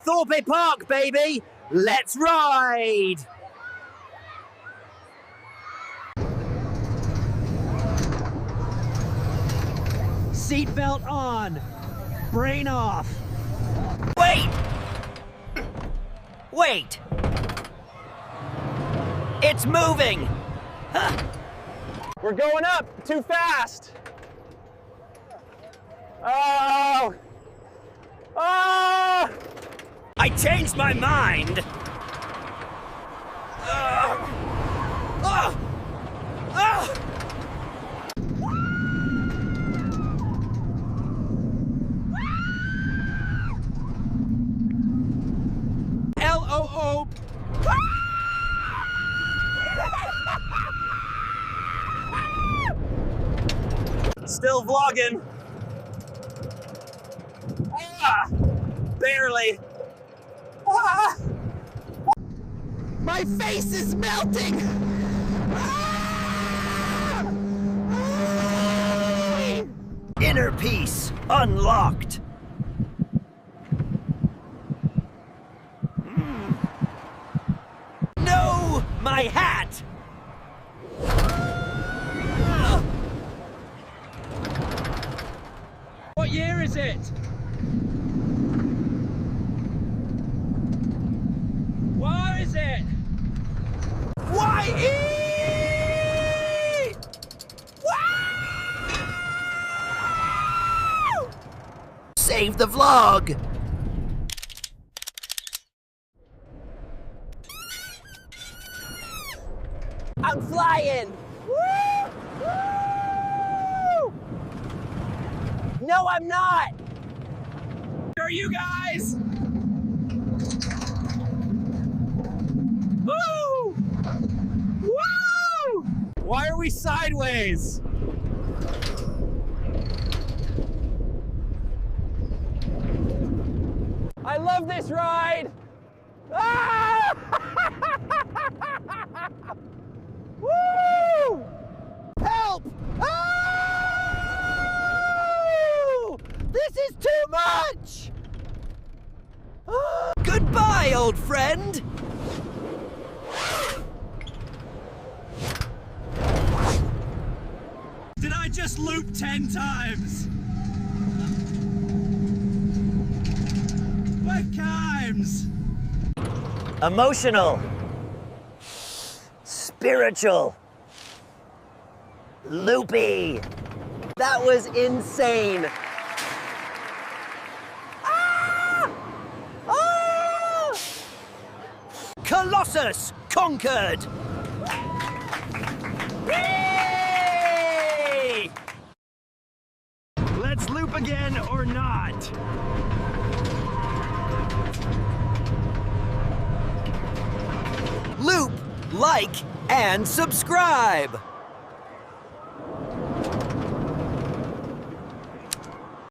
Thorpe Park, baby! Let's ride! Seatbelt on! Brain off! Wait! Wait! It's moving! Huh. We're going up too fast! Oh! Oh! I changed my mind! L-O-O! Still vlogging. Barely. My face is melting. Inner peace unlocked. No, my hat. What year is it? Where is it? Y-E! Wow! Save the vlog! I'm flying! Woo! Woo! No, I'm not! Where are you guys? Woo! Woo! Why are we sideways? I love this ride! Ah! Woo! Help! Oh! This is too much! Goodbye, old friend! Did I just loop 10 times? What times? Emotional. Spiritual. Loopy. That was insane. Ah! Ah! Colossus conquered. Yay! Let's loop again or not. Loop, like, and subscribe.